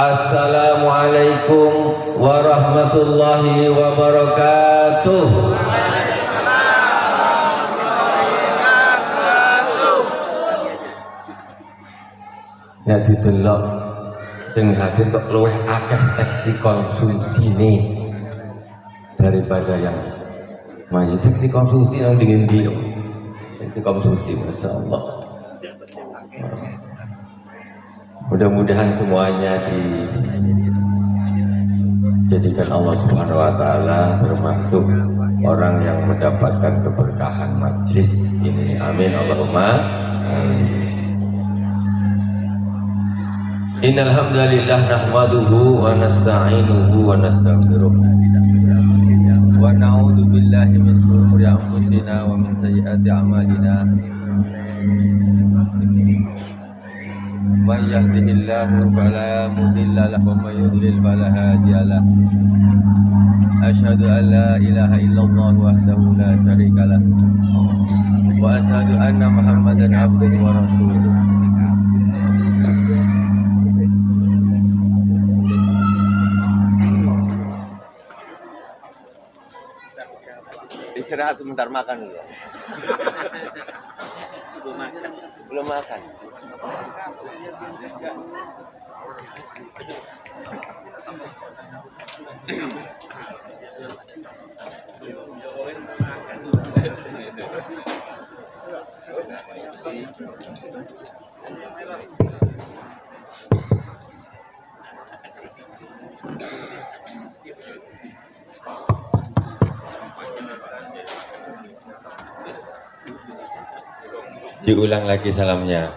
Assalamualaikum warahmatullahi wabarakatuh. Ya didelok sing hadir kok luwih akeh seksi konsumsi nih daripada yang maju. Seksi konsumsi yang dingin seksi konsumsi, masya Allah. Mudah-mudahan semuanya dijadikan Allah Subhanahu wa Ta'ala termasuk orang yang mendapatkan keberkahan majlis ini. Amin Allahumma amin. Innal hamdalillah nahmaduhu wa nasta'inuhu wa nastaghfiruh wa na'udzu billahi min shururi anfusina wa min sayyiati a'malina. Man yahdihillahu fala mudilla lahu wa man yudlil fala hadiya lahu. Asyhadu an la ilaha illallah wahdahu la syarika lah wa asyhadu anna Muhammadan abduhu wa rasuluh. Istirahat sebentar, makan dulu. Belum makan. Diulang lagi salamnya,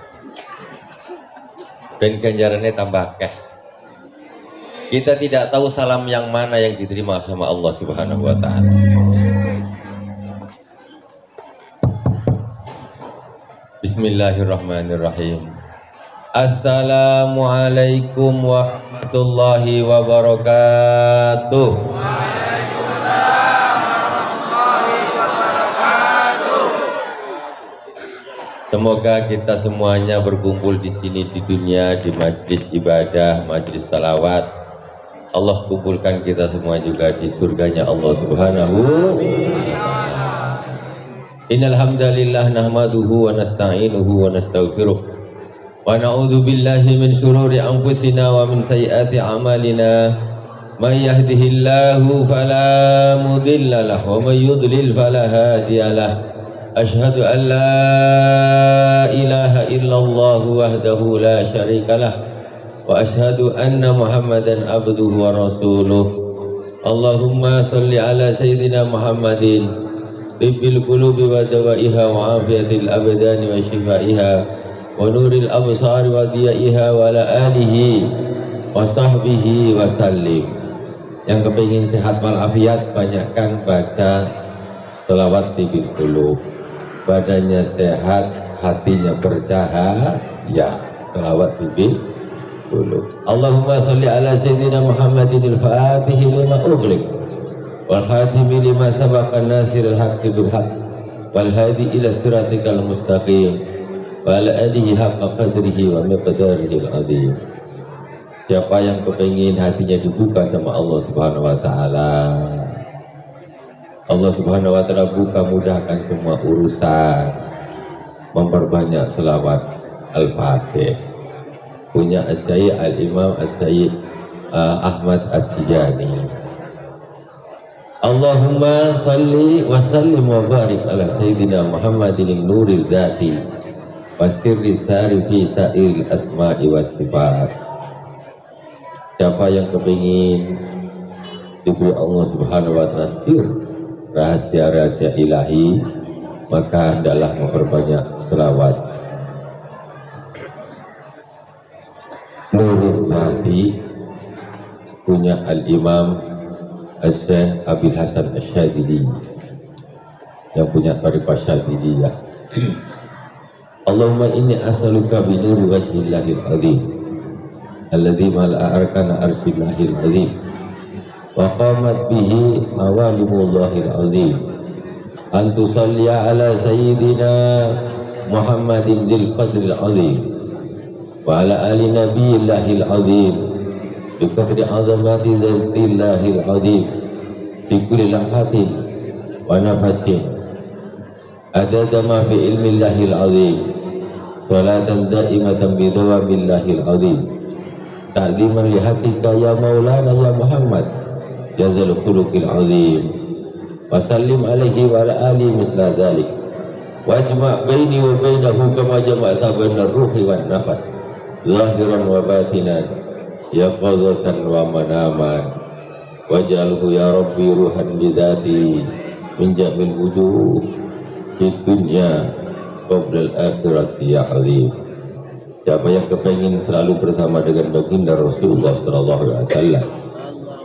ben ganjarannya tambah akeh. Kita tidak tahu salam yang mana yang diterima sama Allah Subhanahu wa Ta'ala. Bismillahirrahmanirrahim. Assalamualaikum warahmatullahi wabarakatuh. Semoga kita semuanya berkumpul di sini di dunia, di majlis ibadah, majlis salawat. Allah kumpulkan kita semua juga di surganya Allah Subhanahu wa Ta'ala. Innal hamdalillah nahmaduhu wa nasta'inuhu wa nastaghfiruh wa na'udzu billahi min shururi anfusina wa min sayyiati a'malina. May yahdihillahu fala mudilla lahu wa may yudlil fala hadiya lahu. Asyhadu an la ilaha illallah wahdahu la syarika lah wa asyhadu anna Muhammadan abduhu wa rasuluh. Allahumma salli ala sayyidina Muhammadin tibbil qulubi wa dawaiha wa afiyatil abdani wa shifaiha wa nuril absari wa diyaiha wa ala alihi wa sahbihi wa sallim. Yang kepingin sehat walafiat, banyakkan baca selawat tibbil qulub. Badannya sehat, hatinya bercahaya, selawat tibbil qulub. Allahumma salli ala sayyidina Muhammadin al-Fatihi lima ughliq wal khatimi lima sabaqa nasiril haqqi bil haqq wal hadi ila siratikal mustaqim wa ala alihi haqqa qadrihi wa miqdarihi al-azim. Siapa yang kepingin hatinya dibuka sama Allah Subhanahu wa Ta'ala, Allah Subhanahu wa Ta'ala buka, mudahkan semua urusan. Memperbanyak selawat Al-Fatih. Punya As-Sayyid Al-Imam As-Sayyid Ahmad At-Tijani. Allahumma salli wa sallim wa barik ala Sayyidina Muhammadin nuril dhati wa sirri sari fi sa'il asma'i wa sifat. Siapa yang kepingin diberi Allah Subhanahu wa Ta'ala sir, rahasia-rahasia ilahi, maka hendaklah memperbanyak selawat. Nurul Zati punya Al-Imam Al-Syekh Abil Hasan Al-Syadili yang punya tariqah Syadiliyah. Allahumma inni as'aluka bi nuri wajhillahil azim alladzi mala'a arkana arshillahil azim wa qamat bihi awalimullahil azim an tusalli ala sayyidina Muhammadin dzil qadril azim wa ala ali nabiyillahil azim بقدر عظمة ذات الله العظيم في كل لمحة ونفس عدد ما في علم الله العظيم صلاة دائمة بدوام الله العظيم تعظيما لحقك يا مولانا يا محمد يا ذا الخلق العظيم وسلم عليه وعلى آله مثل ذلك واجمع بيني وبينه كما جمعت بين الروح والنفس ظاهرا وباطنا يقظة ومناما واجعله يا ربي روحا بذاتي من جميع الوجوه في الدنيا قبل الآخرة يا عظيم. Siapa yang kepingin selalu bersama dengan baginda Rasulullah Sallallahu Alaihi Wasallam,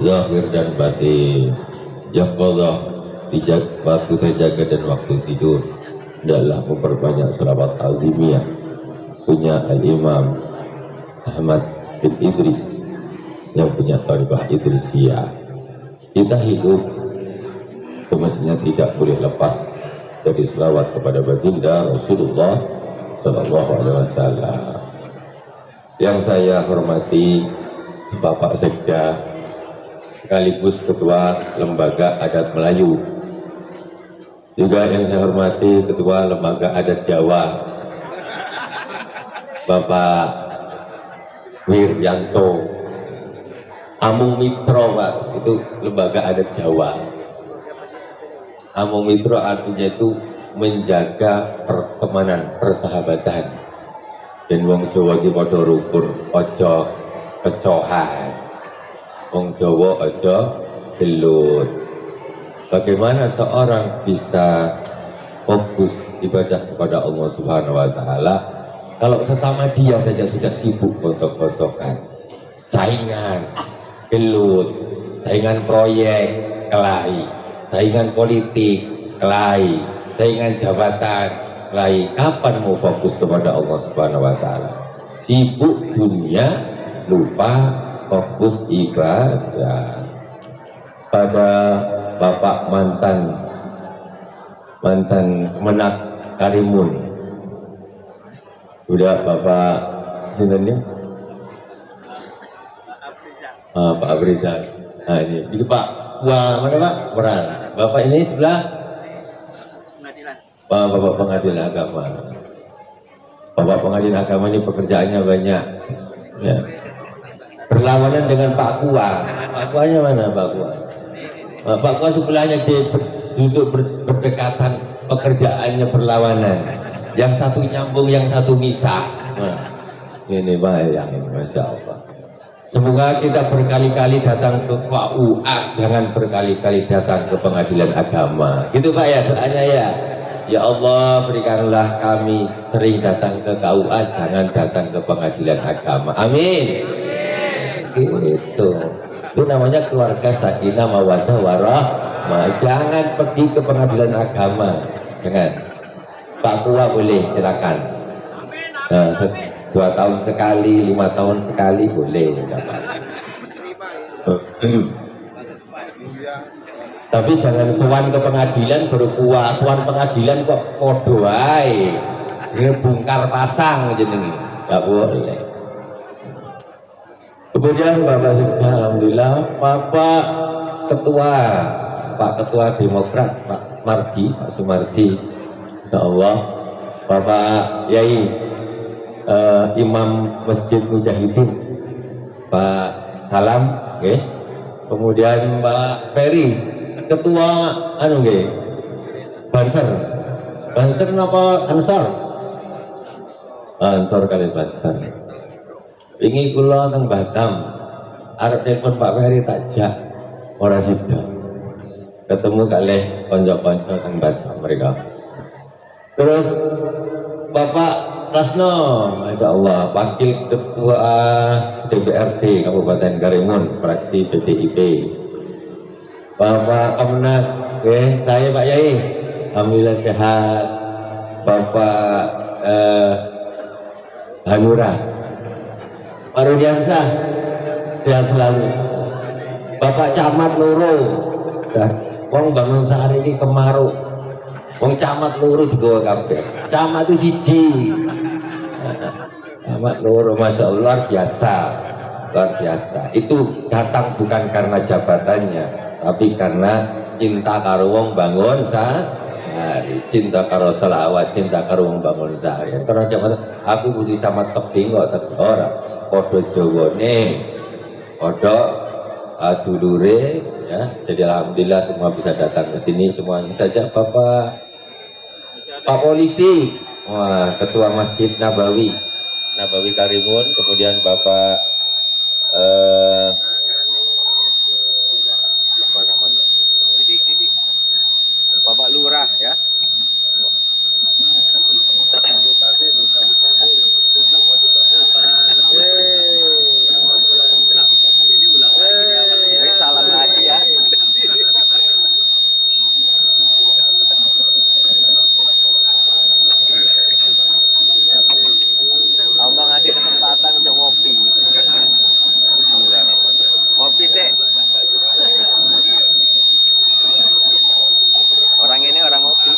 zahir dan batin, yaqadhah, waktu terjaga dan waktu tidur, adalah memperbanyak selawat azimiyah punya Al-Imam Ahmad bin Idris yang punya Tariqah Idrisiyah. Kita hidup semestinya tidak boleh lepas dari selawat kepada baginda Rasulullah Sallallahu Alaihi Wasallam. Yang saya hormati Bapak Sekda sekaligus Ketua Lembaga Adat Melayu, juga yang saya hormati Ketua Lembaga Adat Jawa Bapak Wiryanto Amung Mitro, Pak, itu Lembaga Adat Jawa. Amung Mitro artinya itu menjaga pertemanan, persahabatan. Dan wong Jawa iki padha rukun, aja kecohan. Wong Jawa aja gelut. Bagaimana seorang bisa fokus ibadah kepada Allah Subhanahu wa taala kalau sesama dia saja sudah sibuk gontok-gontokan, saingan, gelut, saingan proyek, kelahi, saingan politik, kelahi, saingan jabatan, kelahi. Kapan mau fokus kepada Allah Subhanahu wa taala? Sibuk dunia, lupa fokus ibadah. Pada Bapak mantan Kemenak Karimun, udah Bapak sintennya Pak Abrizal. Nah ini Pak, wah mana Pak? Peran. Bapak ini sebelah pengadilan. Bapak pengadilan agama. Bapak pengadilan agama ini pekerjaannya banyak. Ya. Berlawanan dengan Pak Kua. Pak Kuanya mana Pak Kua? Pak Kua sebelahnya dia duduk berdekatan, pekerjaannya berlawanan. Yang satu nyambung, yang satu misah. Nah, ini bahaya ini, Masya Allah. Semoga kita berkali-kali datang ke KUA, jangan berkali-kali datang ke pengadilan agama. Gitu Pak ya, doanya ya. Ya Allah, berikanlah kami sering datang ke KUA, jangan datang ke pengadilan agama. Amin. Gitu. Itu namanya keluarga sakinah mawaddah warahmah. Jangan pergi ke pengadilan agama. Jangan. Pak Tua boleh, silakan. Nah, 2 tahun sekali, 5 tahun sekali boleh. Tapi jangan sowan ke pengadilan berkuah, sowan pengadilan kok podo ae. Ini bongkar pasang jenenge. Enggak boleh. Kemudian Bapak Sekda, alhamdulillah Bapak Ketua Demokrat Pak Mardi, Pak Sumardi, insyaallah Bapak Yai Imam Masjid Mujahidin Pak Salam, okay. Kemudian Pak Ferry Ketua Banser napa Ansor kali Banser. Wingi kula teng Batam, arep telepon Pak Ferry takjak ora sida. Ketemu kalih kanca-kanca teng Batam mereka. Terus Bapak Rasno, Masya Allah, Wakil Ketua DPRD Kabupaten Karimun, fraksi PDIP. Bapak Komnas, saya Pak Yai, alhamdulillah sehat. Bapak Hanura, Pak Rudiansah, sehat selalu. Bapak Camat Loro, wong bangun sehari ini kemaruk. Wong camat loro digawa kabeh. Camat itu siji. Camat loro, Masya Allah, luar biasa. luar biasa. Itu datang bukan karena jabatannya, tapi karena cinta karo wong bangun sehari, cinta karo selawat, cinta karo wong bangun sehari. Karena jabatan aku butuh camat tebing kok tetep ora padha jawane, padha dulure ya. Jadi alhamdulillah semua bisa datang ke sini semuanya saja. Pak Polisi, wah, Ketua Masjid Nabawi Karimun, kemudian Bapak apa namanya? Bapak Lurah ya. Salam lagi ya. Allah ngasih kesempatan untuk ngopi. Ngopi sih. Orang ini orang ngopi.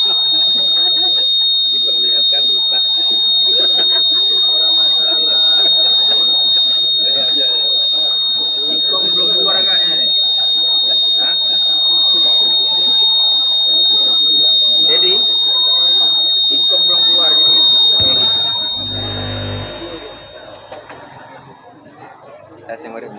Diperlihatkan rusak. Ikom belum keluar agaknya nih. Jadi, Ikom belum keluar jadi. Saya ngorek.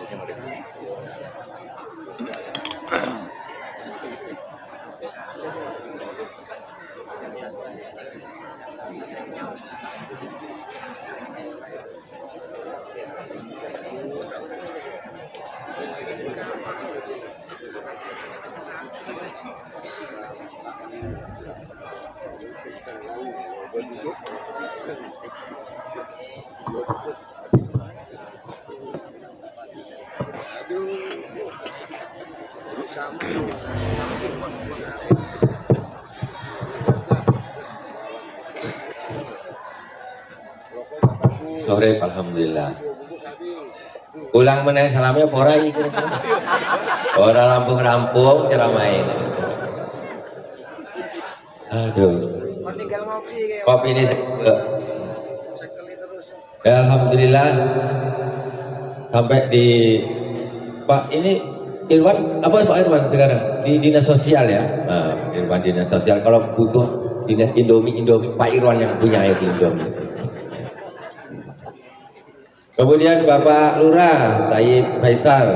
Sore, alhamdulillah. Ulang meneh salamnya pora iki. Ora rampung-rampung ceramah ini. Aduh. Kopi ini ya, alhamdulillah sampai di Pak ini Irwan apa Pak Irwan sekarang di dinas sosial ya. Nah, Irwan dinas sosial kalau butuh dinas Indomie Pak Irwan yang punya itu Indomie. Kemudian Bapak Lurah Said Faisal,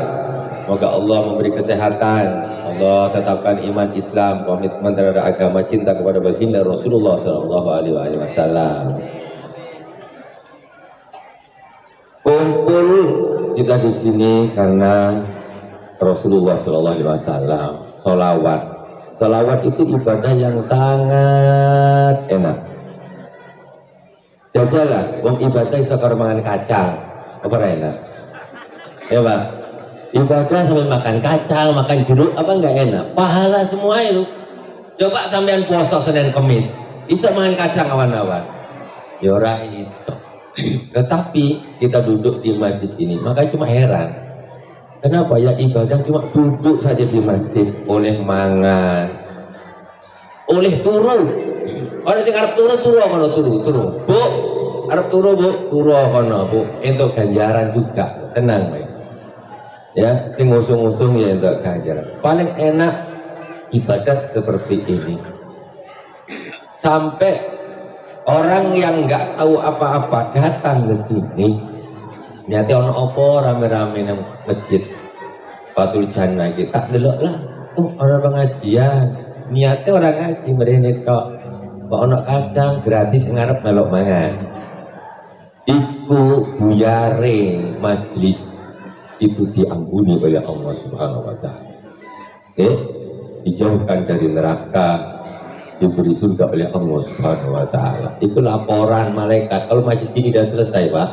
semoga Allah memberi kesehatan, Allah tetapkan iman Islam, komitmen terhadap agama, cinta kepada baginda Rasulullah Shallallahu Alaihi Wasallam. Kumpul kita di sini karena Rasulullah Shallallahu Alaihi Wasallam. Salawat itu ibadah yang sangat enak. Jajalah, wong ibadah sekar mangan kacang, apa enak? Ya Pak, ibadah sambil makan kacang, makan jeruk, apa enggak enak? Pahala semua itu. Coba sampean puasa Senin Kemis, iso makan kacang awan-awan. Ya ora iso. Tetapi kita duduk di majlis ini, makanya cuma heran. Kenapa ya ibadah cuma duduk saja di majlis, oleh mangan, oleh turu. Orang sing arep turu kono turu. Bu, arep turu Bu, turu kono Bu. Entuk ganjaran juga, tenang baik. Ya, sing ngusung-ngusung ya entuk ganjaran. Paling enak ibadah seperti ini. Sampai orang yang nggak tahu apa-apa datang ke sini. Niatnya ono opo rame-rame nang masjid Fathul Jannah kita delok lah. Orang pengajian. Niatnya orang ngaji mrene tok. Kok ono kacang gratis ngarep melok mangan. Iku buyare majlis itu diampuni oleh Allah Subhanahu wa taala. Dijauhkan dari neraka, diberi surga oleh Allah Subhanahu wa taala. Itu laporan malaikat. Kalau majlis ini sudah selesai, Pak.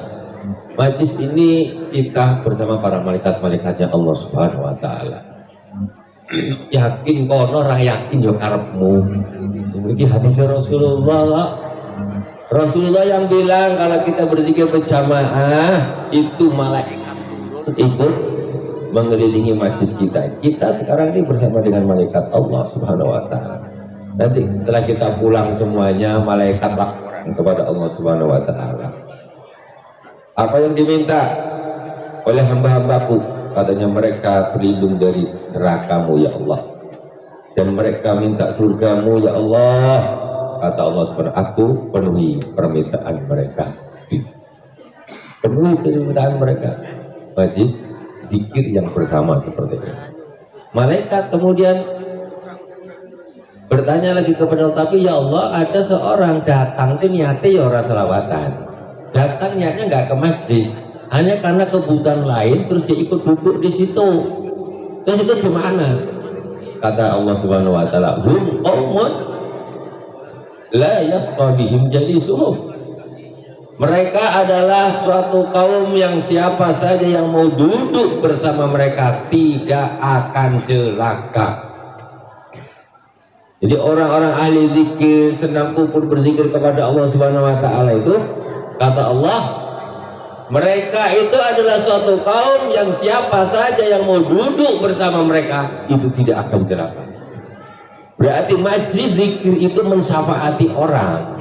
Majlis ini kita bersama para malaikat-malaikatnya Allah Subhanahu wa taala. Yakin kono ora yakin yo karepmu. Ini hadis Rasulullah. Rasulullah yang bilang kalau kita berzikir berjamaah itu malaikat ikut mengelilingi majlis kita. Kita sekarang ini bersama dengan malaikat Allah Subhanahu wa taala. Nanti setelah kita pulang semuanya malaikat laporan kepada Allah Subhanahu wa taala. Apa yang diminta? oleh hamba-hambaku, katanya mereka berlindung dari nerakamu ya Allah, dan mereka minta surgamu ya Allah. Kata Allah SWT, aku penuhi permintaan mereka, penuhi permintaan mereka. Majlis zikir yang bersama seperti ini. Malaikat kemudian bertanya lagi kepada Allah, tapi ya Allah, ada seorang datang itu niatnya ya orang selawatan, datang niatnya nggak ke majlis, hanya karena kebutuhan lain, terus dia ikut duduk di situ. Terus itu gimana? Kata Allah Subhanahu Wa Taala, hum qaumun la yasqa bihim jalisuhum. Mereka adalah suatu kaum yang siapa saja yang mau duduk bersama mereka tidak akan celaka. Jadi orang-orang ahli zikir senang kumpul berzikir kepada Allah Subhanahu Wa Taala itu, kata Allah, mereka itu adalah suatu kaum yang siapa saja yang mau duduk bersama mereka itu tidak akan celaka. Berarti majlis zikir itu mensyafaati orang.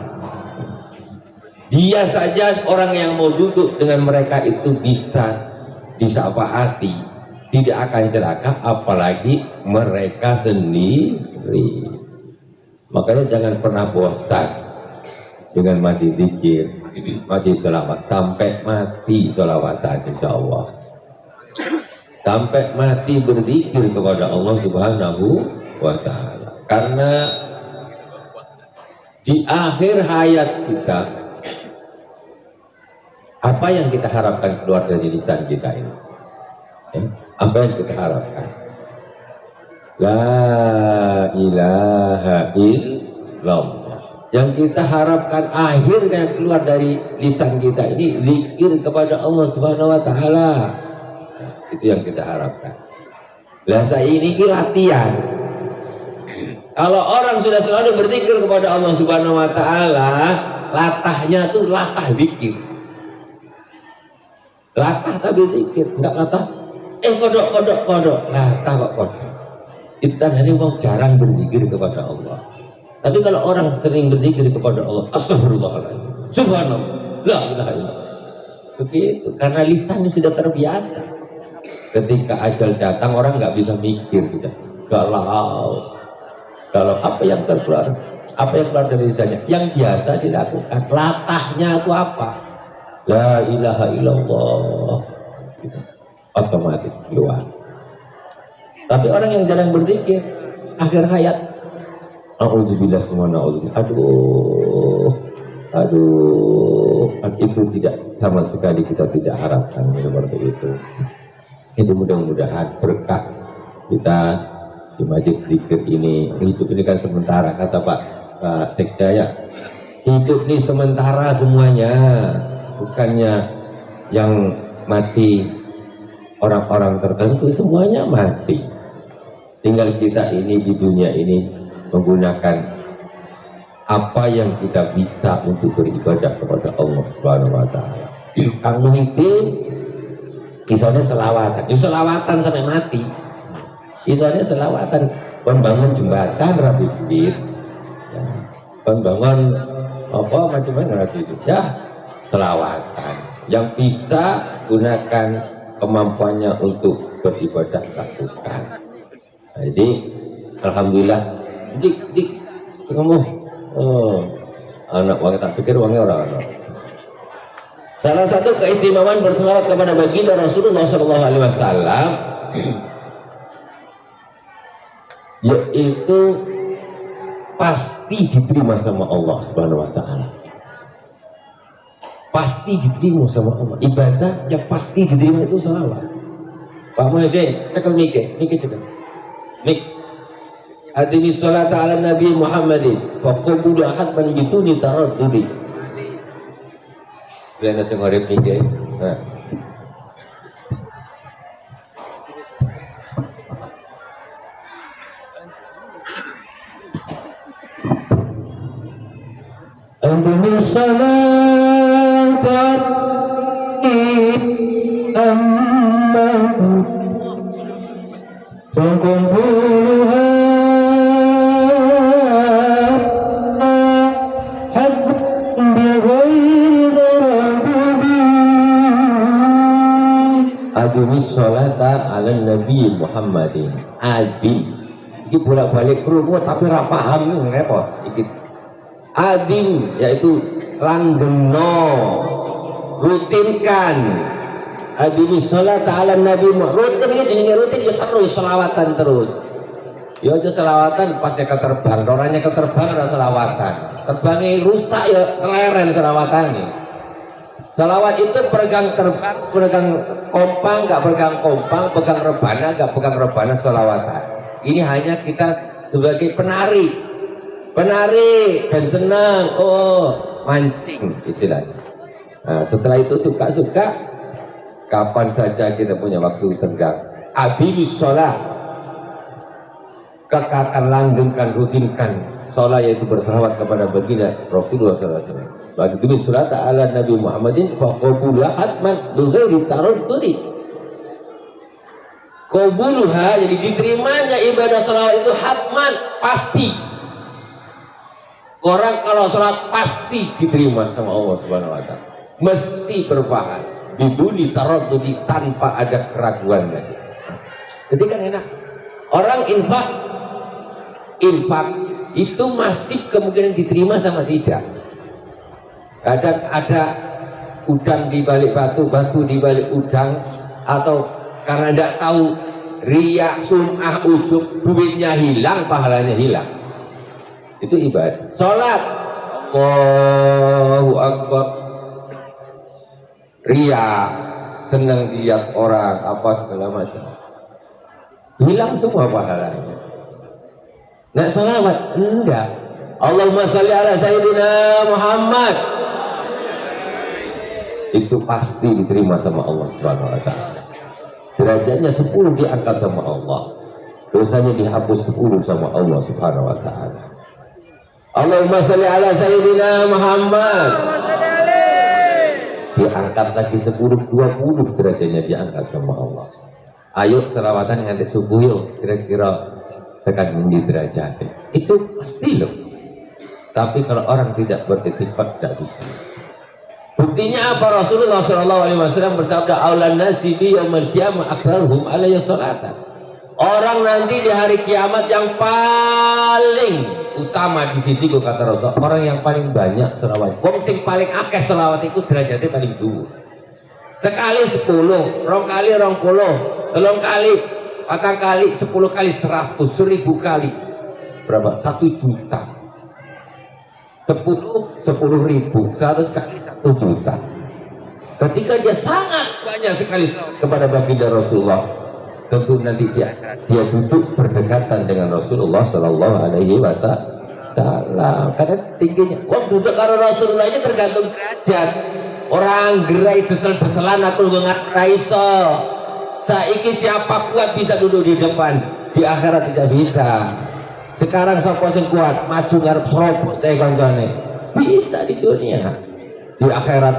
Dia saja orang yang mau duduk dengan mereka itu bisa disyafaati, tidak akan celaka, apalagi mereka sendiri. Makanya jangan pernah bosan dengan majlis zikir, majlis selawat, sampai mati selawatan insya Allah, sampai mati berzikir kepada Allah Subhanahu Wa Ta'ala. Karena di akhir hayat kita, apa yang kita harapkan keluar dari lisan kita ini? Apa yang kita harapkan? La ilaha illallah. Yang kita harapkan akhirnya keluar dari lisan kita ini zikir kepada Allah Subhanahu Wa Ta'ala. Itu yang kita harapkan. Bahasa ini latihan. Kalau orang sudah selalu berzikir kepada Allah Subhanahu Wa Ta'ala, latahnya tuh latah zikir. Latah tapi zikir, enggak latah. Kodok. Latah kok kodok. Itu tandanya orang jarang berzikir kepada Allah. Tapi kalau orang sering berzikir kepada Allah, astagfirullahaladzim, subhanallah, la ilaha illallah. Begitu, karena lisannya sudah terbiasa. Ketika ajal datang, orang nggak bisa mikir, sudah galau. Kalau apa yang keluar dari lisannya, yang biasa dilakukan, latahnya itu apa? La ilaha illallah, gitu. Otomatis keluar. Tapi orang yang jarang berzikir, akhir hayat, a'udzubillah semua na'udzubillah, aduh, itu tidak sama sekali kita tidak harapkan seperti itu. Itu mudah-mudahan berkah kita di majlis zikir ini. Hidup ini kan sementara, kata Pak Sekda ya, hidup ini sementara semuanya, bukannya yang mati orang-orang tertentu, semuanya mati. Tinggal kita ini di dunia ini menggunakan apa yang kita bisa untuk beribadah kepada Allah Subhanahu Wa Ta'ala. Kang Muhyiddin isone selawatan, sampai mati. Isone selawatan, membangun jembatan rapi bibit, ya, membangun apa macam-macam rapi bibit, ya selawatan. Yang bisa gunakan kemampuannya untuk beribadah lakukan. Nah, jadi alhamdulillah, dik kamu anak wangi, tak pikir wangi orang-orang. Salah satu keistimewaan berselawat kepada baginda Rasulullah SAW yaitu pasti diterima sama Allah Subhanahu Wa Ta'ala. Pasti diterima sama Allah. Ibadah yang pasti diterima itu selawat. Pak Muhyiddin, tekan mikir juga. Mik. Adimi sholata ala Nabi Muhammadin faqulu hatman bituni taraddudi. Bila sing ngarep mikir. Nah. Adimi sholata Adimis sholata ala Nabi Muhammadin. Adim. Ini bolak-balik krungu tapi ra paham ini repot. Iki. Adim yaitu langgeno, rutinkan. Adimis sholata ala Nabi Muhammad. Rutin ini jenenge rutin ya terus selawatan terus. Ya aja selawatan pas dia keterbang, orangnya keterbang ada selawatan. Terbangnya rusak ya keleren selawatannya. Salawat itu pegang terbang, pegang kompang, nggak pegang kompang, pegang rebana, nggak pegang rebana selawatan. Ini hanya kita sebagai penari dan senang, mancing istilahnya. Nah, setelah itu suka-suka, kapan saja kita punya waktu senggang. Abimis sholat, kekatan langgengkan, rutinkan sholat yaitu berselawat kepada baginda Rasulullah SAW. Bagi demi surat ala Nabi Muhammadin faqabuluha hatman bighairi taraddudi. Qabuluha jadi diterimanya ibadah salawat itu hatman pasti. Orang kalau salat pasti diterima sama Allah Subhanahu wa taala. Mesti berpahala. Biduni taraddudi tanpa ada keraguan lagi. Jadi kan enak. Orang infak itu masih kemungkinan diterima sama tidak. Kadang ada udang di balik batu, batu di balik udang, atau karena tidak tahu riya, sum'ah, ujub, duitnya hilang, pahalanya hilang. Itu ibadah. Sholat, Allahu Akbar, riya, senang dilihat orang, apa segala macam, hilang semua pahalanya. Nah sholawat enggak. Allahumma sholli ala Sayyidina Muhammad, itu pasti diterima sama Allah Subhanahu wa taala. Derajatnya 10 diangkat sama Allah. Dosanya dihapus 10 sama Allah Subhanahu wa taala. Allahumma sholli ala Sayyidina Muhammad. Diangkat lagi 10 20 derajatnya diangkat sama Allah. Ayo selawatan nganti subuh yuk, kira-kira tekan di derajat. Itu pasti loh. Tapi kalau orang tidak beriktikad tidak bisa. Buktinya apa? Rasulullah SAW bersabda, "Aulan nasi bi yaumil qiyamah aktsaruhum alayya sholatan." Orang nanti di hari kiamat yang paling utama di sisiku, kata Rasul, orang yang paling banyak selawat. Wong sing paling akeh selawat itu derajatnya paling dhuwur. Sekali 10, rong kali 20, telung kali, patang kali, 10 kali 100, 1000 kali. Berapa? 1 juta. 10.000, 100 kali 1 juta. Ketika dia sangat banyak sekali kepada baginda Rasulullah, tentu nanti dia duduk berdekatan dengan Rasulullah Sallallahu Alaihi Wasallam. Karena tingginya, duduk karo Rasulullah ini tergantung derajat. Orang gerai desel-deselan aku nggak raiso. Saiki siapa kuat bisa duduk di depan, di akhirat tidak bisa. Sekarang sapa sing kuat maju ngarep serobot teh kancane. Bisa di dunia. Di akhirat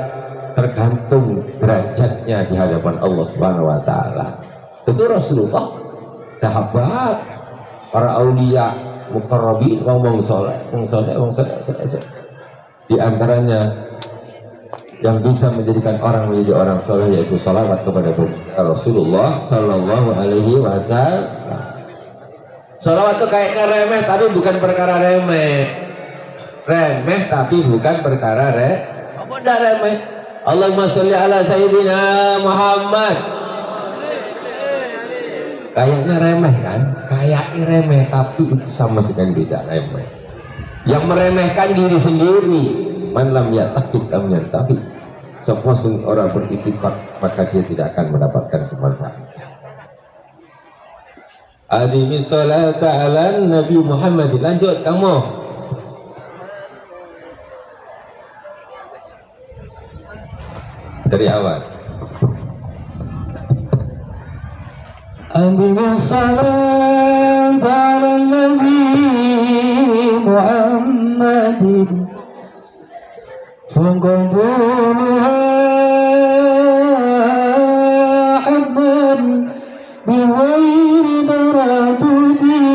tergantung derajatnya di hadapan Allah Subhanahu wa taala. Tentu Rasulullah, sahabat, para aulia, muqarrabin, wong saleh. Di antaranya yang bisa menjadikan orang menjadi orang soleh yaitu salawat kepada Rasulullah Sallallahu Alaihi Wasallam. Salawat itu kayaknya remeh tapi bukan perkara remeh. Remeh tapi bukan perkara apa ndak remeh? Allahumma sholli ala Sayyidina Muhammad. Kayaknya remeh kan? Kayaknya remeh tapi itu sama sekali tidak remeh. Yang meremehkan diri sendiri. Man lam ya'taqid lam yantafi. Sapa sing ora beriktikad maka dia tidak akan mendapatkan kemanfaatan. Adimi sholata ala Nabi Muhammad. Lanjut kamu. Dari awal. Adimi sholata ala Nabi Muhammadin. Faqabuluha habban bighairi taraddudi.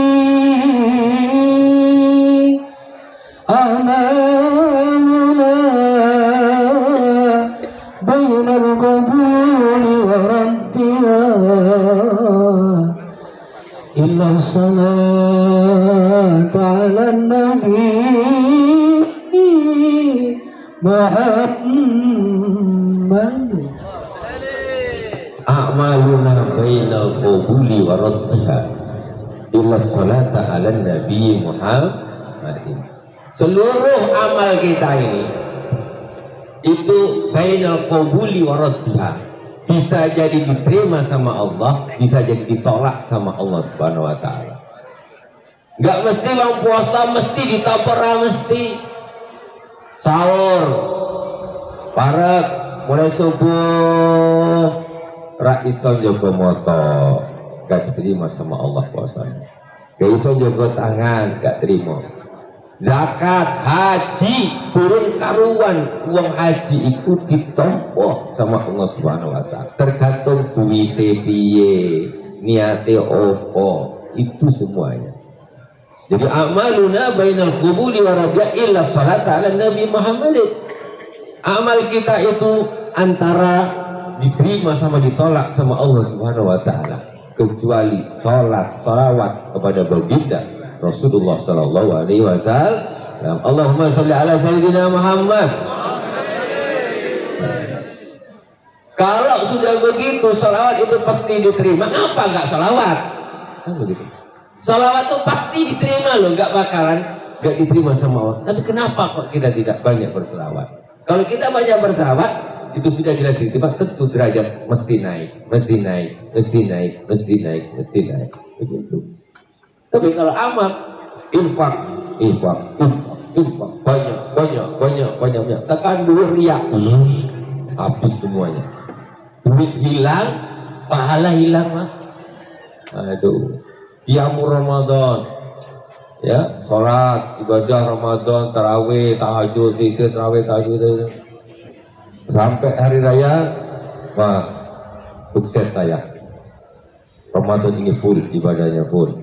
Amaluna bainal qabuli wa raddiha إلا الصلاة على النبي محمد. A'maluna bainal qabuli wa raddiha illa sholata ala nabi Muhammadin. Seluruh amal kita ini itu bainal qabuli wa raddiha, bisa jadi diterima sama Allah, bisa jadi ditolak sama Allah Subhanahu wa taala. Enggak mesti bang puasa mesti ditapera, mesti sahur parek mulai subuh ra iso jaga moto gak diterima sama Allah puasanya, gak iso jaga tangan gak terima, zakat haji turun karuan, uang haji itu ditompo sama Allah Subhanahu wa taala, tergantung duwite piye, niate opo, itu semuanya. Jadi amaluna bainal qubuli wa radya illa salata ala Nabi Muhammad. Amal kita itu antara diterima sama ditolak sama Allah Subhanahu wa taala, kecuali salat salawat kepada baginda Rasulullah sallallahu alaihi wasallam. Allahumma shalli ala sayyidina Muhammad. Kalau sudah begitu salawat itu pasti diterima, apa enggak salawat? Kan begitu. Salawat itu pasti diterima loh, enggak bakalan enggak diterima sama Allah. Tapi kenapa kok kita tidak banyak bersalawat? Kalau kita banyak bersalawat itu sudah jelas diterima, tentu derajat mesti naik, mesti naik, mesti naik, mesti naik, mesti naik, begitu. Tapi kalau amal, infak, infak, infak, infak, banyak, banyak, banyak, banyak, banyak. Tekan dulu riak, habis semuanya. Duit hilang, pahala hilang mah. Aduh, qiyamul Ramadan, ya, sholat, ibadah Ramadan, tarawih, tahajud, zikir, tarawih, tahajud. Sampai hari raya, wah, sukses saya. Ramadan ini full, ibadahnya full,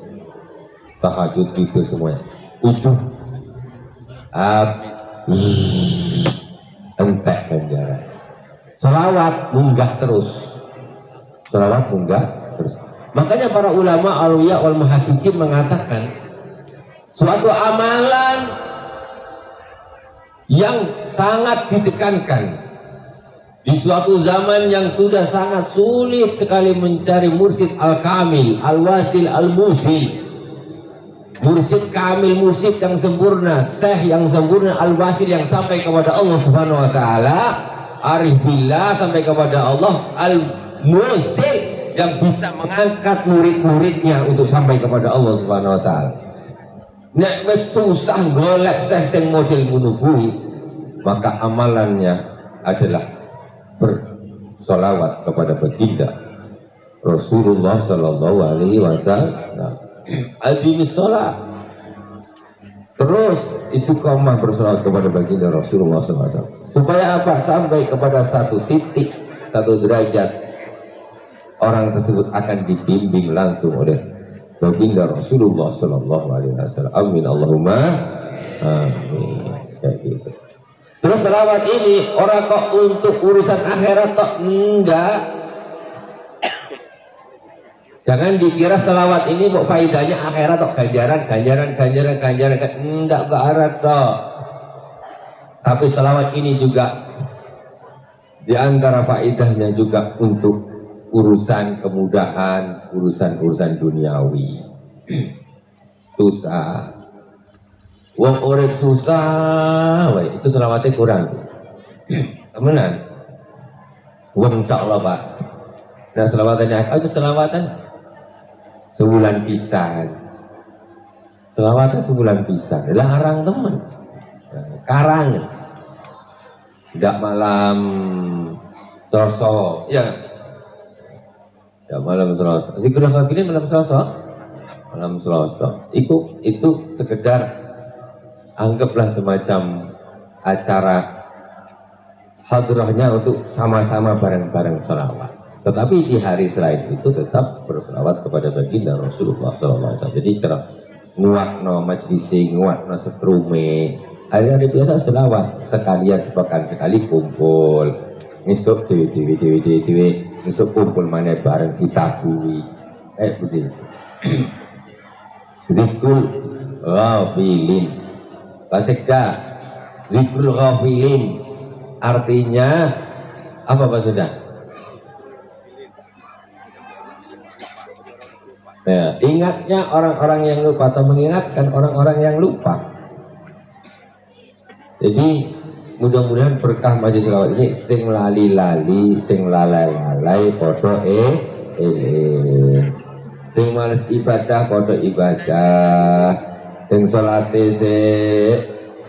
tahajud, zikir semuanya. Ujung, entek ganjaran. Salawat munggah terus, salawat munggah terus. Makanya para ulama al-awliya wal muhaqqiqin mengatakan suatu amalan yang sangat ditekankan di suatu zaman yang sudah sangat sulit sekali mencari mursyid al-kamil, al-wasil, al-musil, mursyid kamil, mursyid yang sempurna, syekh yang sempurna, al-wasil yang sampai kepada Allah Subhanahu wa taala, arif billah sampai kepada Allah, al-musil yang bisa mengangkat murid-muridnya untuk sampai kepada Allah Subhanahu wa taala. Nek wis susah golek syekh sing model ngono kuwi, maka amalannya adalah bersolawat kepada baginda Rasulullah sallallahu alaihi wasallam. Adimis sholat, terus istiqomah bersolawat kepada baginda Rasulullah sallallahu alaihi wasallam. Supaya apa? Sampai kepada satu titik, satu derajat, orang tersebut akan dibimbing langsung oleh baginda Rasulullah sallallahu alaihi wasallam. Amin Allahumma amin. Kayak gitu. Terus selawat ini orang kok untuk urusan akhirat kok enggak. Jangan dikira selawat ini mau faidahnya akhirat kok ganjaran enggak ke arah toh. Tapi selawat ini juga di antara faidahnya juga untuk urusan kemudahan, urusan duniawi. Susah. Wong urip susah, wae itu selawatnya kurang. Temenan. Wong insyaallah Pak. Nah selawatannya aja selawatan sebulan pisan. Selawatan sebulan pisan. Larang temen. Karang. Tidak malam Selasa, ya. Ya malam Selasa. Si kurang pilih malam Selasa. Malam Selasa. Itu sekedar anggaplah semacam acara hadrahnya untuk sama-sama bareng-bareng sholawat. Tetapi di hari selain itu tetap berselawat kepada baginda Rasulullah SAW. Jadi nguatno majlisi, nguatno setrume. Hari-hari biasa selawat sekalian sepekan sekali kumpul. Ngisuk dewi, ngisuk kumpul mana bareng kita bui. Begitu. zikrul ghafilin. Pasekda zikrul ghafilin artinya apa Pak Sudah? Ya, ingatnya orang-orang yang lupa atau mengingatkan orang-orang yang lupa. Jadi mudah-mudahan berkah majelis selawat ini sing lali-lali, sing lalai-lalai podo sing males ibadah podo ibadah, sing salate se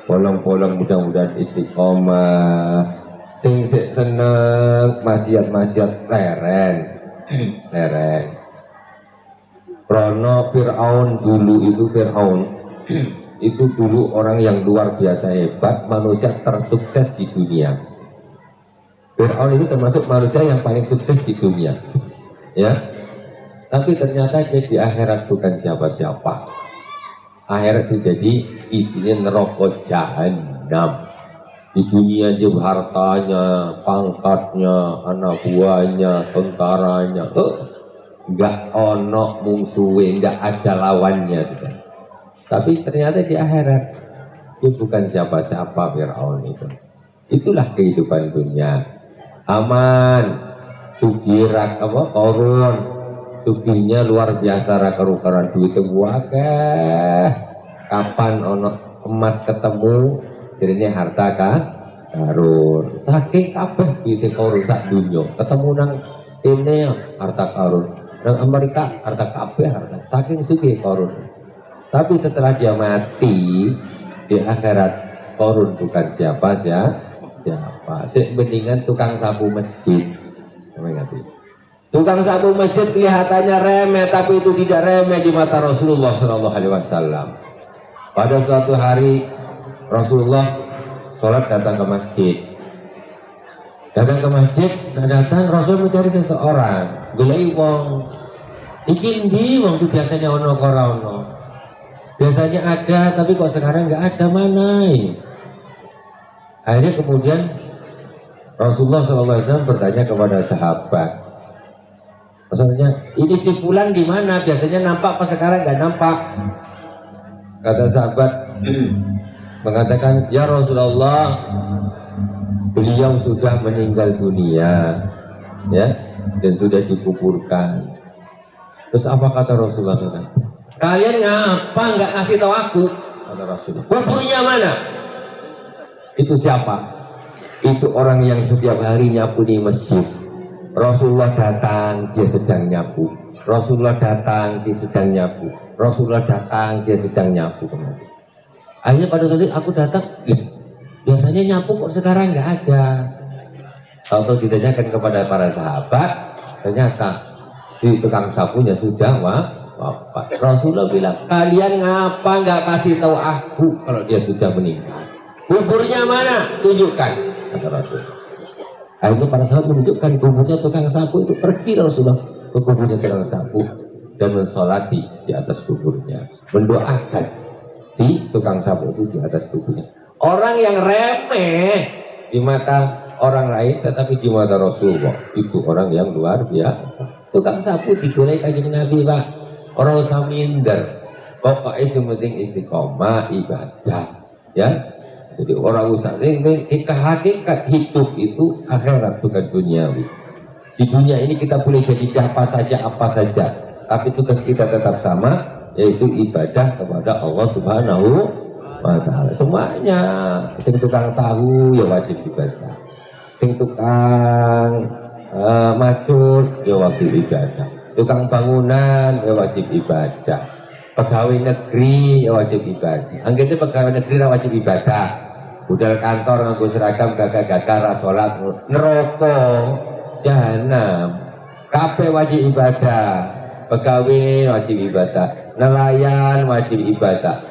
polong-polong mudah-mudahan istiqomah, sing seneng maksiat-maksiat leren. Rono Fir'aun dulu itu itu dulu orang yang luar biasa hebat, manusia tersukses di dunia. Fir'aun itu termasuk manusia yang paling sukses di dunia, ya. Tapi ternyata dia di akhirat bukan siapa-siapa. Akhirat itu jadi isinya neraka jahanam. Di dunia dia hartanya, pangkatnya, anak buahnya, tentaranya. Enggak ono mungsuwe, enggak ada lawannya sudah. Tapi ternyata di akhirat itu bukan siapa-siapa Fir'aun itu. Itulah kehidupan dunia. Aman, sugirak apa korun, suginya luar biasa rakarukaran duit akeh. Kapan ono emas ketemu, jadinya harta kan karun. Saking kabeh duit korun sak dunia, ketemu nang ini harta karun. Dan Amerika harta kabeh harta saking sugih korun. Tapi setelah dia mati di akhirat korun bukan siapa. Mendingan tukang sapu masjid. Tukang sapu masjid kelihatannya remeh, tapi itu tidak remeh di mata Rasulullah SAW. Pada suatu hari Rasulullah sholat datang ke masjid. Datang Rasul mencari seseorang. Goleki wong. Iki ndi wong itu biasanya ono ora ono. Biasanya ada, tapi kok sekarang nggak ada, mana ini? Akhirnya kemudian Rasulullah SAW bertanya kepada sahabat. Maksudnya, ini si fulan di mana? Biasanya nampak, pas sekarang nggak nampak. Kata sahabat mengatakan, ya Rasulullah, beliau sudah meninggal dunia, ya, dan sudah dikuburkan. Terus apa kata Rasulullah? Kalian ngapa nggak ngasih tahu aku? Kata Rasulullah. Kuburnya mana? Itu siapa? Itu orang yang setiap hari nyapu di masjid. Rasulullah datang, dia sedang nyapu. Rasulullah datang, dia sedang nyapu. Rasulullah datang, dia sedang nyapu. Akhirnya pada saat itu aku datang, biasanya nyapu kok sekarang nggak ada. Kalau ditanyakan kepada para sahabat, ternyata di tukang sapunya sudah wafat. Rasulullah bilang, kalian ngapa nggak kasih tahu aku kalau dia sudah meninggal? Kuburnya mana? Tunjukkan, kata Rasulullah. Akhirnya para sahabat menunjukkan kuburnya tukang sapu itu. Pergi Rasulullah ke kuburnya tukang sapu dan mensolati di atas kuburnya, mendoakan si tukang sapu itu di atas kuburnya. Orang yang remeh di mata orang lain, tetapi di mata Rasulullah itu orang yang luar biasa. Tukang sapu digolek kanjeng Nabi, Pak. Orang usah minder. Pokoknya yang penting istiqomah ibadah, ya. Jadi orang usah hakikat hidup itu akhirat bukan duniawi. Di dunia ini kita boleh jadi siapa saja, apa saja, tapi tugas kita tetap sama, yaitu ibadah kepada Allah Subhanahu wa Ta'ala. Semuanya. Sing tukang tahu ya wajib ibadah. Sing tukang macul ya wajib ibadah. Tukang bangunan ya wajib ibadah. Pegawai negeri ya wajib ibadah. Anggitnya pegawai negeri ya wajib ibadah. Budal kantor nganggo seragam gagah-gagah ra salat neraka jahanam. Kabeh wajib ibadah. Pegawai wajib ibadah. Nelayan wajib ibadah.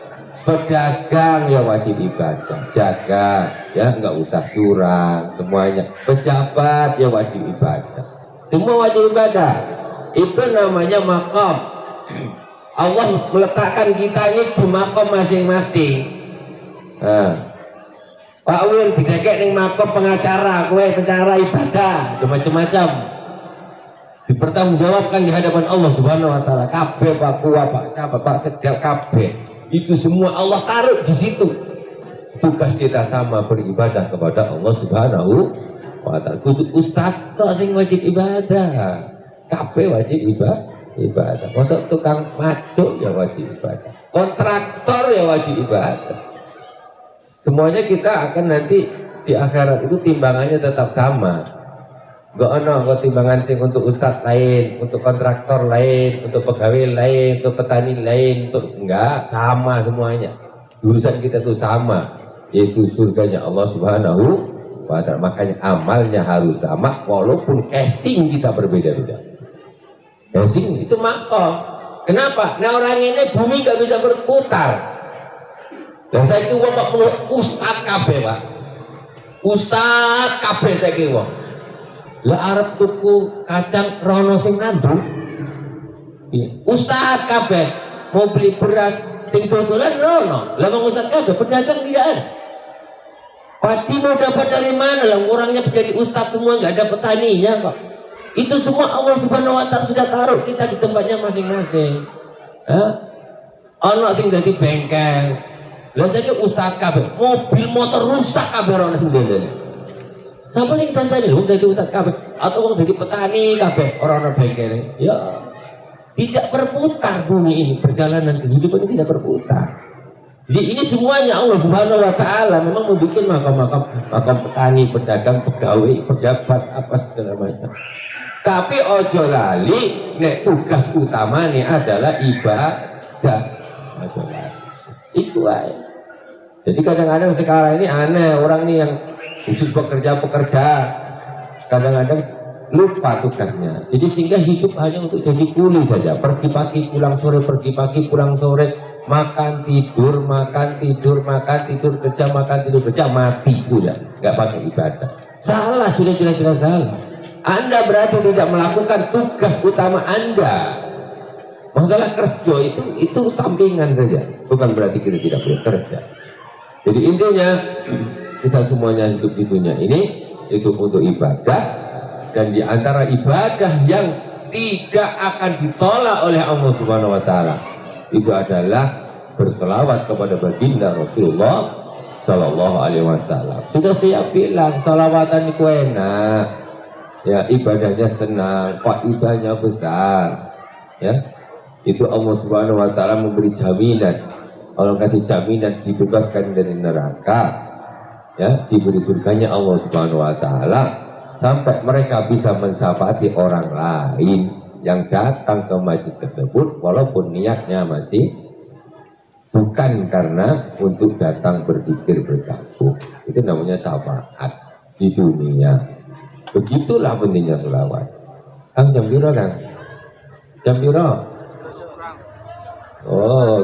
Pedagang ya wajib ibadah. Jaga ya, nggak usah curang semuanya. Pejabat ya wajib ibadah. Semua wajib ibadah. Itu namanya maqam. Allah meletakkan kita ini di maqam masing-masing. Pak Wir didekek ning maqam pengacara, kowe pengacara ibadah, macam-macam. dipertanggungjawabkan di hadapan Allah Subhanahu wa taala. Kabeh Pak Kuwa, Pak Sekda, kabeh itu semua Allah taruh di situ. Tugas kita sama beribadah kepada Allah Subhanahu wa taala. Kudu ustaz tok sing wajib ibadah. Kabeh wajib ibadah. Masa tukang macuk ya wajib ibadah. Kontraktor ya wajib ibadah. Semuanya kita akan nanti di akhirat itu timbangannya tetap sama. Gak ono, gak timbangan sing untuk ustadz lain, untuk kontraktor lain, untuk pegawai lain, untuk petani lain, untuk enggak, sama semuanya. Urusan kita itu sama, yaitu surganya Allah Subhanahu wa ta'ala. Makanya amalnya harus sama walaupun casing kita berbeda-beda. Casing itu makom. Kenapa? Nah orang ini bumi gak bisa berputar. Dan saya itu bapak ustadz kabeh Pak. Ustadz kabeh saya kira. Lah arep tuku kacang rono sing nandur. Ustaz kabeh mau beli beras sing dodolan rono. Lah mau ustaz kabeh pedagang tidak ada. Padi mau dapat dari mana lah? Orangnya menjadi ustaz semua nggak ada petaninya Pak. Itu semua Allah Subhanahu wa taala sudah taruh kita di tempatnya masing-masing. Ono sing dadi bengkel. Lah saiki ustaz kabeh mobil motor rusak kabeh rono sing dodol. Siapa sih tantani lu dari ustaz kabeh atau orang dari petani kabeh orang-orang bengkel ya tidak berputar bumi ini, perjalanan kehidupan ini tidak berputar. Jadi ini semuanya Allah Subhanahu wa taala memang membuat makam petani, pedagang, pegawai, pejabat apa segala macam. Tapi ojo lali nek tugas utamanya adalah ibadah. Ojo lali. Itu aja. Jadi kadang-kadang sekarang ini aneh orang ini yang khusus pekerja-pekerja kadang-kadang lupa tugasnya. Jadi sehingga hidup hanya untuk jadi kuli saja. Pergi pagi pulang sore, pergi pagi pulang sore, makan tidur, kerja, makan tidur kerja, mati sudah. Nggak pakai ibadah. Salah, sudah jelas-jelas salah. Anda berarti tidak melakukan tugas utama Anda. Masalah kerja itu sampingan saja. Bukan berarti kita tidak bekerja. Jadi intinya kita semuanya hidup di dunia ini itu untuk ibadah, dan di antara ibadah yang tidak akan ditolak oleh Allah Subhanahu wa taala itu adalah berselawat kepada baginda Rasulullah Sallallahu Alaihi Wasallam. Sudah saya bilang salawatan itu enak, ya ibadahnya senang, faedahnya besar, ya itu Allah Subhanahu wa taala memberi jaminan. Allah kasih jaminan dibebaskan dari neraka, ya diberi surganya Allah Subhanahu wa taala, sampai mereka bisa mensyafaati orang lain yang datang ke majlis tersebut walaupun niatnya masih bukan karena untuk datang berzikir bergabung. Itu namanya syafaat di dunia. Begitulah pentingnya selawat. Kang jam piro Kang? Jam piro? Oh,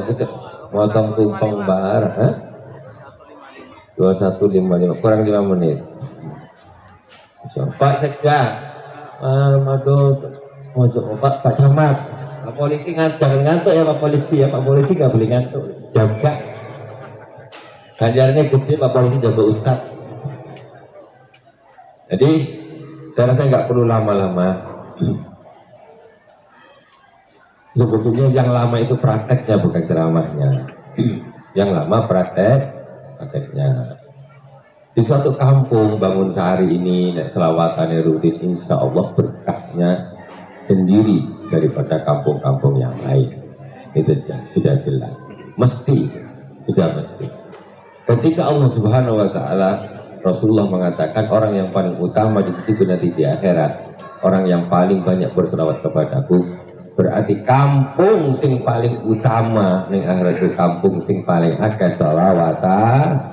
motong tumpeng bar, 21.55 kurang 5 menit. Pak Sekda, masuk Pak Camat, Pak Polisi ngantuk ya Pak Polisi ya, Pak Polisi nggak boleh ngantuk, jaga. Ganjarnya gede Pak Polisi jaga Ustad. Jadi saya rasa nggak perlu lama-lama. Sebetulnya yang lama itu prakteknya bukan ceramahnya. Yang lama prakteknya. Di suatu kampung Bangun Sari ini nek selawatannya rutin, insya Allah berkahnya sendiri daripada kampung-kampung yang lain. Itu sudah jelas. Mesti, sudah mesti. Ketika Allah Subhanahu wa taala, Rasulullah mengatakan orang yang paling utama di sisiku nanti di akhirat, orang yang paling banyak berselawat kepadaku, berarti kampung sing paling utama ning akhirat itu kampung sing paling akeh selawatan.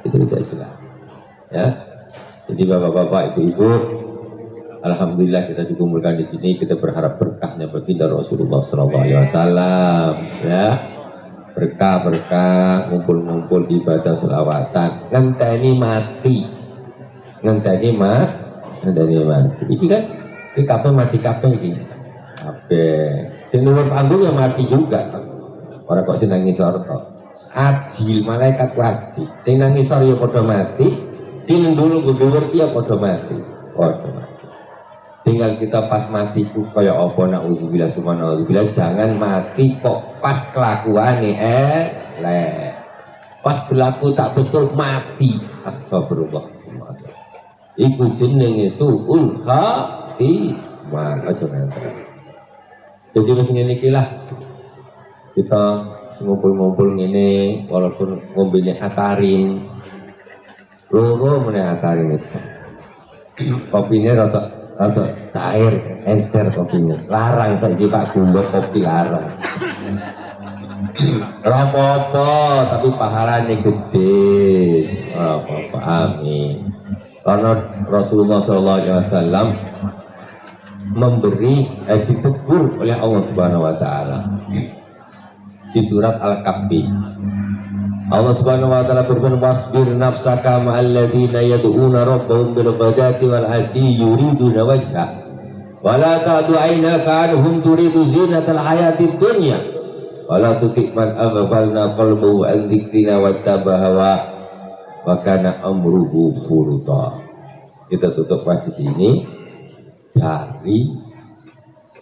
Itu sudah jelas ya. Jadi bapak-bapak, ibu-ibu, alhamdulillah kita dikumpulkan di sini. Kita berharap berkahnya baginda Rasulullah SAW ya, berkah ngumpul-ngumpul ibadah selawatan ngenteni mati iki kan di kafe mati kafe iki sing nurut panggung ya mati juga. Orang kok sing nangis sorto adil, malaikat adil. Sing nangis ya padha mati, sing dulu dhuwur ya padha mati. Tinggal kita pas mati ku kaya apa, naudzubillah summa naudzubillah, jangan mati kok pas kelakuane pas berlaku tak betul mati. Astagfirullah. Iku jenenge suul khatimah. Aja ngene. Jadi wis ngene iki lah. Kita ngumpul-ngumpul ngene walaupun ngombene atarin. Loro meneh atarin itu. Kopine rada cair, encer kopinya. Larang saiki Pak Gumbo kopi larang. Apa-apa tapi pahalanya gede. Apa-apa, amin. Karena Rasulullah SAW memberi ditegur oleh Allah Subhanahu Wa Taala di surat Al-Kahfi. Allah Subhanahu Wa Taala berfirman, wasbir nafsaka ma'al ladzina yad'una rabbahum bil ghadati wal 'ashyi yuriduna wajha wa la ta'du 'ainaka 'anhum turidu zinatal hayatid dunya wala tuti man aghfalna qalbahu an dzikrina wattaba'a hawa wa kana amruhu furuta. Kita tutup posisi ini dari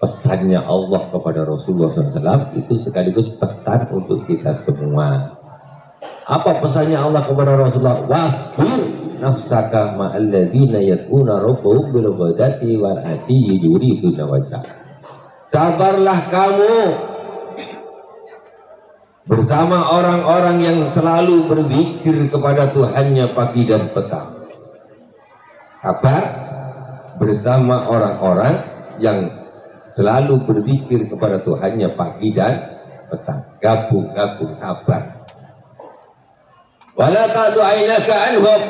pesannya Allah kepada Rasulullah SAW, itu sekaligus pesan untuk kita semua. Apa pesannya Allah kepada Rasulullah? Wasbir nafsaka ma'al ladzina yad'una rabbahum bil ghadati wal 'ashyi yuriduna wajha. Sabarlah kamu bersama orang-orang yang selalu berzikir kepada Tuhannya pagi dan petang. Sabar bersama orang-orang yang selalu berzikir kepada Tuhannya pagi dan petang. Gabung-gabung sabar. Wala ta'du 'ainaka 'anhum,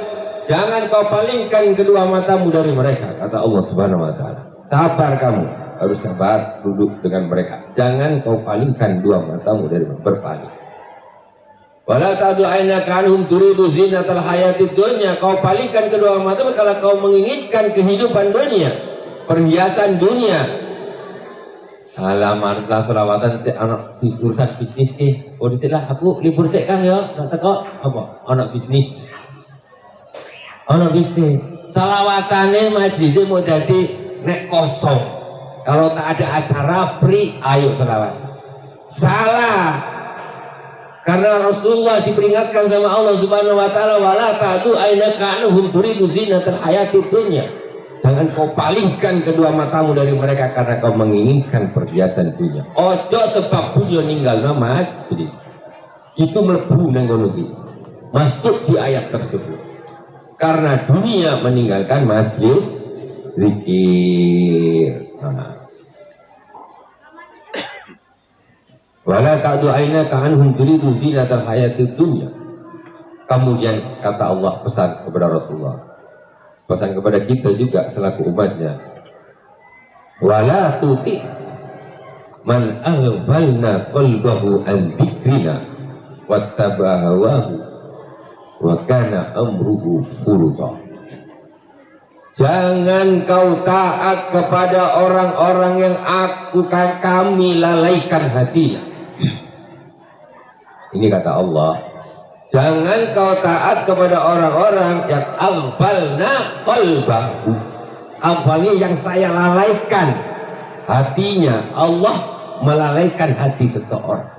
jangan kau palingkan kedua matamu dari mereka, kata Allah Subhanahu Wa Taala. Sabar kamu, harus sabar duduk dengan mereka. Jangan kau palingkan dua matamu dari mereka, berpaling. Wala ta'du 'ainaka 'anhum turidu zinatal hayatid dunya, kau palingkan kedua matamu kalau kau menginginkan kehidupan dunia, perhiasan dunia. Alamar selawatan si anak urusan bisnis ke. Oh disitulah aku libur sik Kang ya, nak teko apa? Anak bisnis. Anak bisnis. Selawatane majlis mau jadi nek kosong. Kalau tak ada acara free, ayo selawat. Salah. Karena Rasulullah diperingatkan sama Allah Subhanahu Wa Taala, wala ta'du 'ainaka 'anhum turidu zinatal hayatid dunya. Jangan kau palingkan kedua matamu dari mereka karena kau menginginkan perhiasan dunia. Ojo sebab punya ninggal nama majlis. Itu melebu nang kono iki. Masuk di ayat tersebut. Karena dunia meninggalkan majlis zikir. Wala ta'du 'ainaka 'anhum turidu zinatal hayatid dunya. Kemudian kata Allah pesan kepada Rasulullah, pesan kepada kita juga selaku umatnya, wala tuti man aghfalna qalbahu an dzikrina wattaba'a hawahu wa kana amruhu furuta. Jangan kau taat kepada orang-orang yang kami lalaikan hatinya. Ini kata Allah, jangan kau taat kepada orang-orang yang aghfalna qalbahu. Aghfalnya yang saya lalaikan hatinya. Allah melalaikan hati seseorang.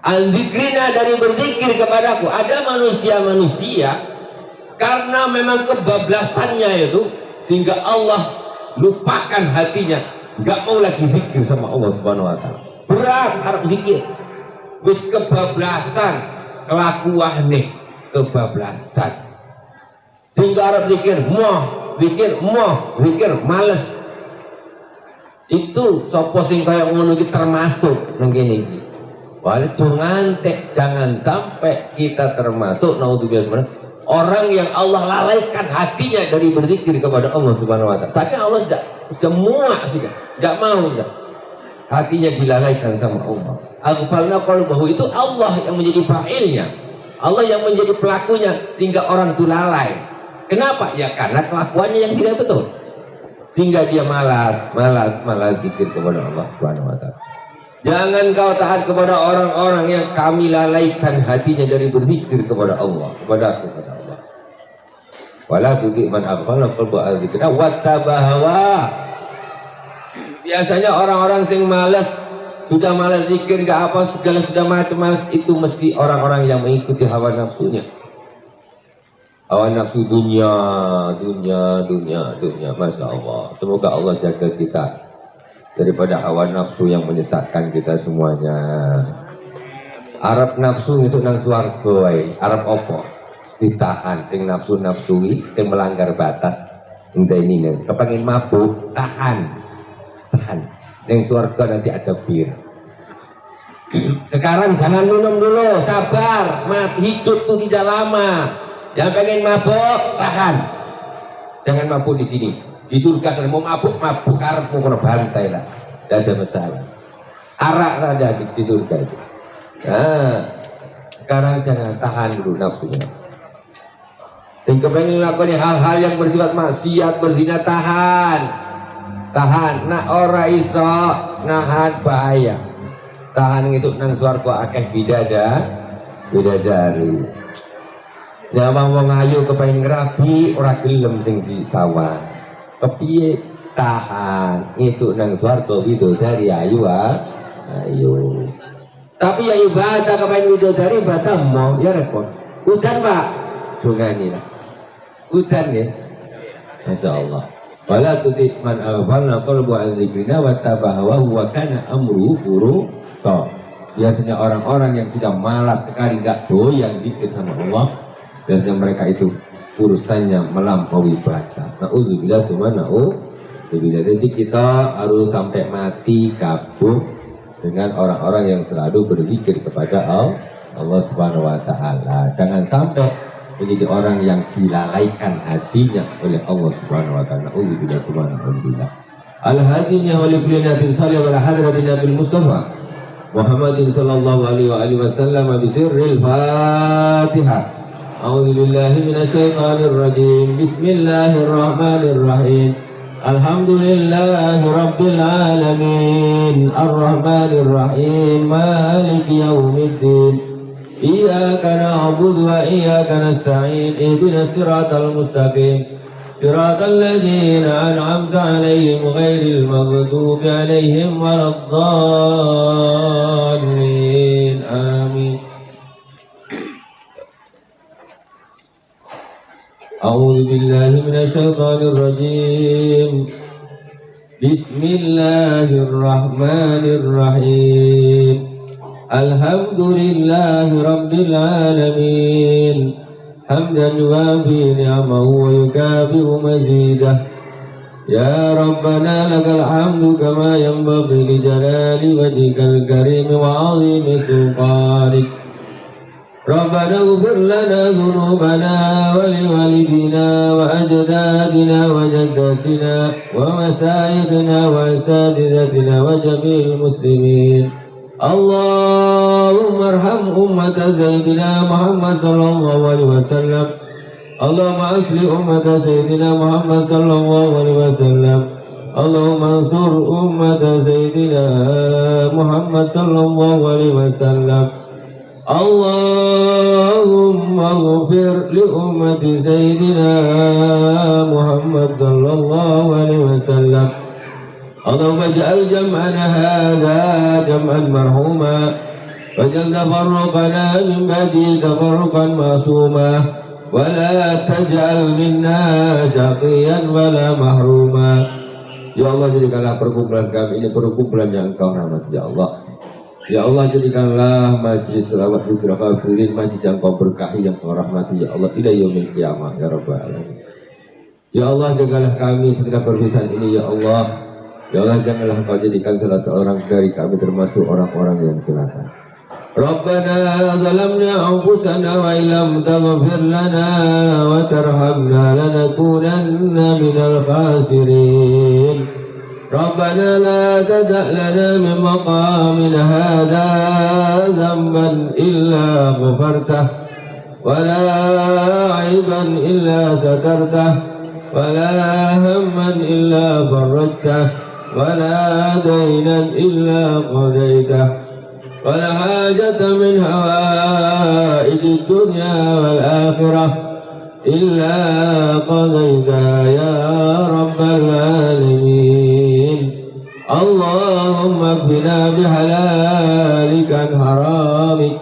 Al-dzikrina, dari berzikir kepadaku. Ada manusia-manusia karena memang kebablasannya itu sehingga Allah lupakan hatinya, nggak mau lagi zikir sama Allah Subhanahu Wa Taala. Berat harap zikir, wis kebablasan kelakuan nih, kebablasan sehingga Arab zikir males. Itu sopo sing kaya ngono iki termasuk nang kene iki. Wale ngantek, jangan sampai kita termasuk naudzubillah orang yang Allah lalaikan hatinya dari berzikir kepada Allah Subhanahu Wa Taala. Saking Allah sudah muak, sudah mau hatinya dilalaikan sama Allah. Aghfalna qalbahu, itu Allah yang menjadi fa'ilnya, Allah yang menjadi pelakunya sehingga orang itu lalai. Kenapa? Ya karena kelakuannya yang tidak betul sehingga dia malas zikir kepada Allah Subhanahu Wa Taala. Jangan kau taat kepada orang-orang yang kami lalaikan hatinya dari berzikir kepada Allah, kepada Allah. Wala tuti man aghfalna qalbahu an dzikrina wattaba'a hawa, Biasanya orang-orang sing males, sudah malas zikir, gak apa, segala sudah macam malas, itu mesti orang-orang yang mengikuti hawa nafsunya. Hawa nafsu dunia, Masya Allah. Semoga Allah jaga kita daripada hawa nafsu yang menyesatkan kita semuanya. Arab nafsu ngisuk nang swarga wae, Arab opo? Ditahan, sing nafsu-nafsui, sing melanggar batas. Ini nih, kepengin mabuk, tahan. Yang surga nanti ada bir. Sekarang jangan minum dulu, sabar. Hidup tuh tidak lama. Yang pengen mabuk, tahan. Jangan mabuk di sini. Di surga saya mau mabuk, karepmu kena bantai lah. Tidak ada masalah. Arak saja di surga itu. Nah, sekarang jangan tahan dulu nafsunya. Yang kepengen melakukan hal-hal yang bersifat maksiat, berzina, tahan. Nak ora iso nahan bahaya. Tahan ngisuk nang swarga akeh bidadari. Ya wong ayu kepengin ngrabi ora gelem sing di sawah. Kepiye tahan ngisuk nang swarga bidadari ayu ayo. Tapi ya ibadah kepengin bidadari ibadah mau ya repot. Udan Pak. Dongani lah. Udan ya. Masyaallah. Wala tuti man aghfalna qalbu an dzikrina wa tabahawa wa kana amru furuta. Biasanya orang-orang yang sudah malas sekali enggak doyan zikir sama Allah, biasanya mereka itu urusannya melampaui batas. Nauzubillah subhanahu. Jadi kita harus sampai mati kabur dengan orang-orang yang selalu berzikir kepada Allah Subhanahu wa taala. Jangan sampai menjadi orang yang dilalaikan hatinya oleh Allah Subhanahu wa taala. Alhamdulillah subhanallah. Al-hadiyya wa likulinatin salih wa hadratin Nabil Mustafa Muhammadin sallallahu alaihi wasallam bi sirril Fatihah. A'udzu billahi minasy syaithanir rajim. Bismillahirrahmanirrahim. Alhamdulillahi rabbil alamin. Arrahmanir rahim. Maliki yaumiddin. إياك نعبد وإياك نستعين اهدنا الصراط المستقيم صراط الذين أنعمت عليهم غير المغضوب عليهم ولا الضالين آمين. أعوذ بالله من الشيطان الرجيم. بسم الله الرحمن الرحيم. الحمد لله رب العالمين حمدا يوافي نعمه ويكافئ مزيده. يا ربنا لك الحمد كما ينبغي لجلال وجهك الكريم وعظيم سلطانك. ربنا اغفر لنا ذنوبنا ولوالدينا وأجدادنا وجداتنا ومشايخنا وأساتذتنا وجميع المسلمين. اللهم ارحم أمة سيدنا محمد صلى الله عليه وسلم. اللهم أصلح أمة سيدنا محمد صلى الله عليه وسلم. اللهم انصر أمة سيدنا محمد صلى الله عليه وسلم. اللهم اغفر لأمة سيدنا محمد صلى الله عليه وسلم. اللهم اجعل جمعنا هذا جمعا مرحوما واجعل تفرقنا من بعده تفرقا معصوما ولا تجعل منا شقيا ولا محروما. Ya Allah, jadikanlah perkumpulan kami ini perkumpulan yang Engkau rahmati ya Allah. Ya Allah, jadikanlah majlis selawat dzikir kafirin majlis yang Kau berkahi yang Kau rahmati ya Allah ila yaumil qiyamah ya rabbal alamin. Ya Allah, jagalah kami setelah perpisahan ini ya Allah. Ya Allah, janganlah Kau jadikan salah seorang dari kami termasuk orang-orang yang celaka. Rabbana zalamna anfusana wa illam taghfir lana wa tarhamna lanakunanna minal khasirin. Rabbana la tada' lana min maqamina hadha dhanban illa ghafartah wa la 'aiban illa satartah wa la hamman illa farajtah ولا دينا إلا قضيته ولا حاجة من حوائج الدنيا والآخرة إلا قضيتها يا رب العالمين. اللهم اكفنا بحلالك عن حرامك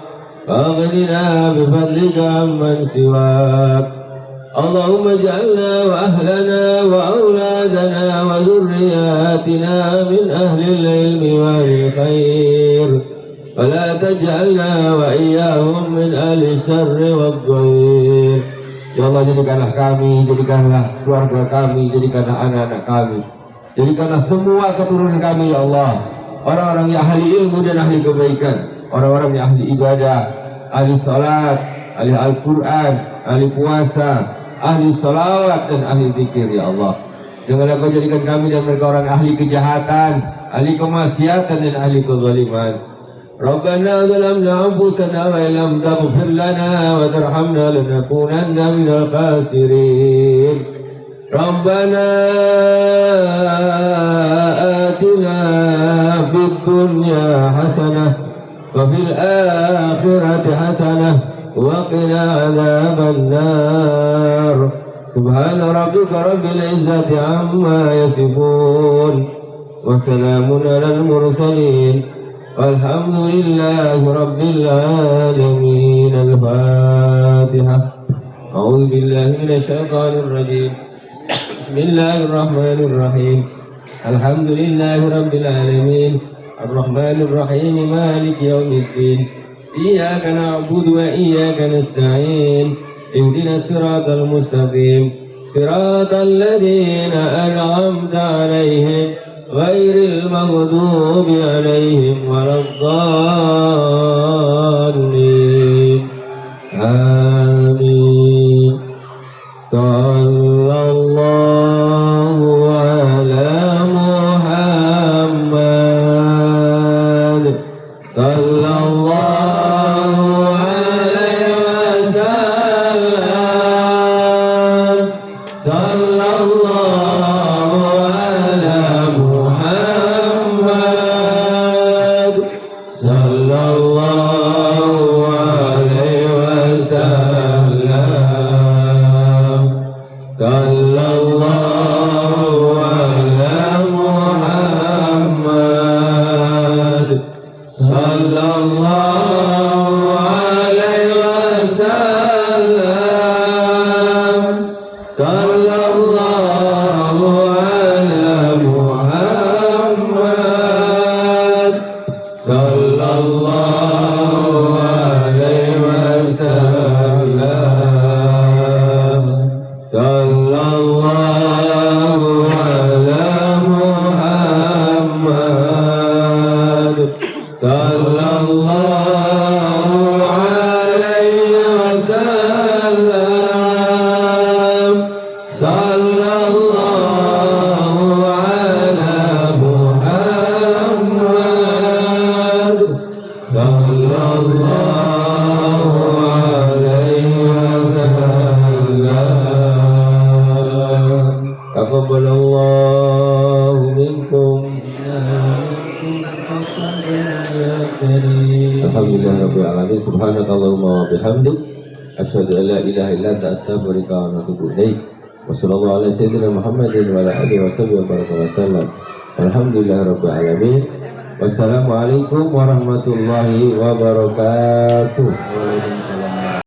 واغننا بفضلك عمن سواك اللهم اجعلنا وأهلنا وأولادنا وذرياتنا من أهل العلم والخير ولا تجعلنا وإياهم من أهل الشر والضير. Ya Allah, jadikanlah kami, jadikanlah keluarga kami, jadikanlah anak-anak kami, jadikanlah semua keturunan kami ya Allah orang-orang yang ahli ilmu dan ahli kebaikan, orang-orang yang ahli ibadah, ahli salat, ahli Al-Quran, ahli puasa, ahli salawat dan ahli zikir ya Allah. Janganlah kau jadikan kami dan mereka orang ahli kejahatan, ahli kemaksiatan dan ahli kezaliman. Rabbana zalamna anfusana wa illam taghfir lana wa tarhamna lanakunanna minal khasirin. Rabbana atina fid dunya hasanah wa fil akhirati hasanah وقنا عذاب النار سبحان ربك رب العزة عما يصفون وسلام على المرسلين والحمد لله رب العالمين. الفاتحة. أعوذ بالله من الشيطان الرجيم. بسم الله الرحمن الرحيم. الحمد لله رب العالمين الرحمن الرحيم مالك يوم الدين إياك نعبد وإياك نستعين اهدنا الصراط المستقيم صراط الذين أنعمت عليهم غير المغضوب عليهم ولا الضالين آمين. صلى الله على محمد صلى الله Alhamdulillahirrahmanirrahim. Subhanakallahumma wa bihamdik asyhadu an la ilaha illa anta astaghfiruka wa atubu ilaik. Wa sallallahu ala sayyidina Muhammadin wa ala alihi wa sahbihi wa baraka wa sallam. Alhamdulillahirabbil alamin. Wassalamualaikum warahmatullahi wabarakatuh. Waalaikumsalam.